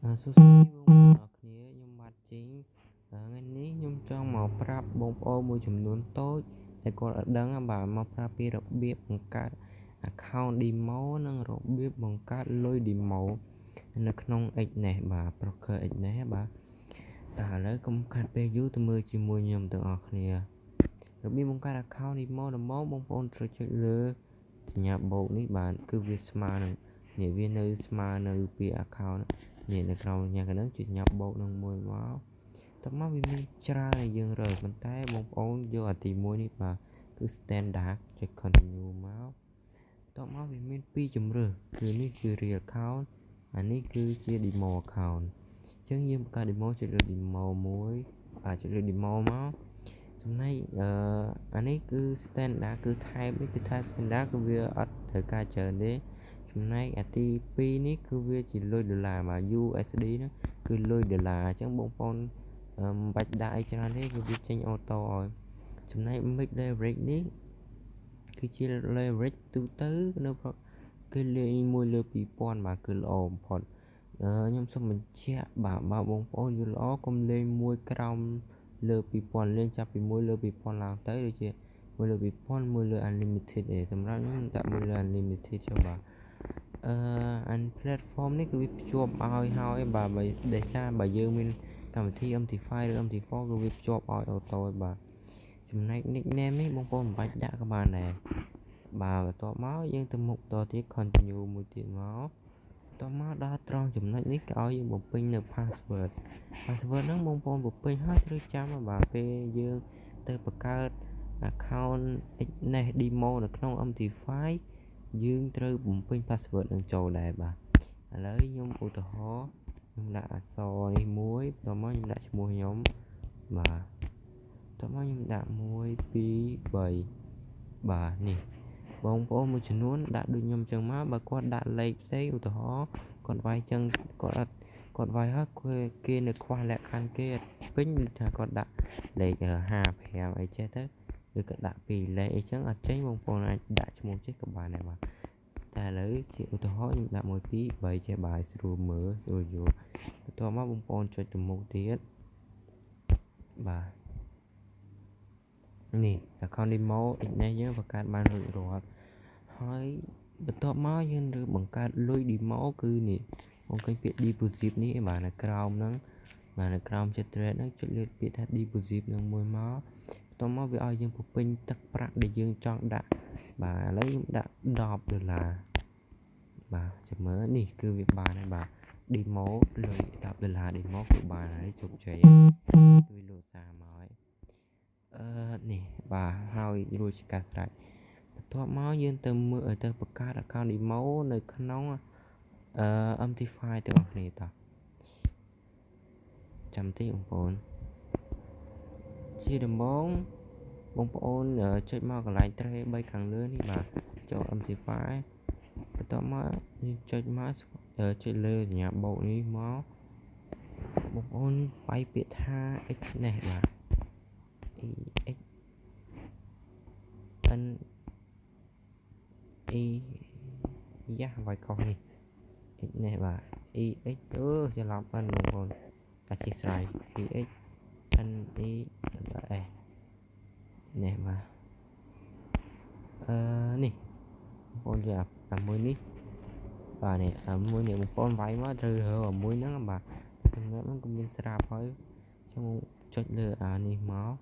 សួស្តីបងប្អូនអរគ្នាខ្ញុំបាទចេងថ្ងៃនេះខ្ញុំចង់មកប្រាប់បងប្អូនមួយចំនួនតូចដែលគាត់អត់ដឹងបាទមកប្រាប់ពីរបៀបបង្កើត account demo និងរបៀបបង្កើតលុយ demo នៅក្នុង Xnet បាទ Broker Xnet បាទតែឥឡូវកុំខាត់ពេលយូរទៅមើលជាមួយខ្ញុំទាំងអស់គ្នារបៀបបង្កើត account demo ដំបូងបងប្អូនត្រូវចុចលើសញ្ញាបូកនេះបាទគឺវាស្មើនឹងនេះវានៅស្មើនៅពី account នេះនៅក្រោមយ៉ាងហ្នឹងជួយញ៉ាប់បោកនឹងមួយមកតមកវាមានច្រើនឲ្យយើងរើប៉ុន្តែបងប្អូនយកអាទី1នេះបាទគឺ standard ចុច continue មកតមកវាមាន2ជម្រើសគឺនេះគឺ real account អានេះគឺជា demo account អញ្ចឹងយើងបង្កើត demo ចុចលើ demo មួយចុចលើ demo មកចំណែកអានេះគឺ standard គឺ type នេះគឺ type standard គឺវាអត់ត្រូវការច្រើនទេចំណែកអាទី2នេះគឺវាជាលុយដុល្លារបាទ USD ហ្នឹងគឺលុយដុល្លារអញ្ចឹងបងប្អូនមិនបាច់ដាក់អីច្រើនទេគឺវាចេញអូតូឲ្យចំណែក mix leverage នេះគឺជា leverage ទូទៅនៅគឺលេខ1លើ2000បាទគឺល្អបំផុតខ្ញុំសូមបញ្ជាក់បាទបើបងប្អូនយល់ល្អកុំលេងមួយក្រោមលើ2000លេងចាប់ពី1លើ2000ឡើងទៅដូចជា1លើ2000 1លើ unlimited ទេសម្រាប់ខ្ញុំដាក់1លើ unlimited ចុះបាទអាន platform នេះគឺវាភ្ជាប់ឲ្យហើយបាទដោយសារបើយើងមានកម្មវិធី MT5 ឬ MT4 គឺវាភ្ជាប់ឲ្យអូតូឯបាទចំណែក nickname នេះបងប្អូនមិនបាច់ដាក់ក៏បានដែរបាទបន្ទាប់មកយើងទៅមុខតទៀត continue មួយទៀតមកតមកដល់ត្រង់ចំណុចនេះក៏ឲ្យយើងបំពេញនៅ password ហ្នឹងបងប្អូនបំពេញហើយត្រូវចាំបាទពេលយើងទៅបង្កើត account Xnet demo នៅក្នុង MT5 យើងត្រូវបំពេញ password នឹងចូលដែរបាទឥឡូវខ្ញុំឧទាហរណ៍ខ្ញុំដាក់អក្សរនេះមួយបន្ទាប់មកខ្ញុំដាក់ឈ្មោះខ្ញុំបាទបន្ទាប់មកខ្ញុំដាក់1 2 3បាទនេះបងប្អូនមួយចំនួនដាក់ដូចខ្ញុំចឹងមកបើគាត់ដាក់លេខផ្សេងឧទាហរណ៍គាត់វាយចឹងគាត់វាយហើយគេនៅខ្វះលក្ខខណ្ឌគេអត់ពេញថាគាត់ដាក់លេខ55អីចេះទៅឬក៏ដាក់2លេខអីចឹងអត់ចេញបងប្អូនអាចដាក់ឈ្មោះចេះក៏បានដែរបាទតែឥឡូវជាឧទាហរណ៍ខ្ញុំដាក់1 2 3ចេះបាយស្រួលមើលស្រួលយល់បន្ទាប់មកបងប្អូនចុចទៅមុខទៀតបាទនេះ account demo Xnet យើងបង្កើតបានរួចរាល់ហើយបន្ទាប់មកយើងត្រូវបង្កើតលុយ demo គឺនេះបងឃើញពាក្យ deposit នេះបាទនៅក្រោមហ្នឹងបាទនៅក្រោមចិត្ត trade ហ្នឹងចុចលើពាក្យថា deposit នឹងមួយមកបន្ទាប់មកវាឲ្យយើងបំពេញទឹកប្រាក់ដែលយើងចង់ដាក់បាទឥឡូវខ្ញុំដាក់$10បាទចាំមើលនេះគឺវាបានហើយបាទ demo លុយ$10 demo គឺបានហើយជោគជ័យគឺលោកសារមកហើយនេះបាទហើយរួចជាការស្រេចបន្ទាប់មកយើងទៅមើលទៅបង្កើត account demo នៅក្នុងMT5 ទាំងអស់គ្នាតោះចាំតិចបងប្អូនជាដំបូងបងប្អូនចុចមកកន្លែង trace 3ខាងលើនេះបាទចូល MT5 បន្ទាប់មកយើងចុចមកចុចលើសញ្ញាបូកនេះមកបងប្អូនវាយពាក្យថា Xnet បាទ EX N E យ៉ាវាយខុសនេះ Xnet បាទ EX ច្រឡំបានបងប្អូនអធិស្ឋាន EX N E S នេះបាទនេះបងប្អូនយកអាមួយនេះបាទនេះអាមួយនេះបងប្អូនវាយមកត្រូវរើអាមួយហ្នឹងបាទសម្រាប់ហ្នឹងក៏មានស្រាប់ហើយខ្ញុំចុចលើអានេះមក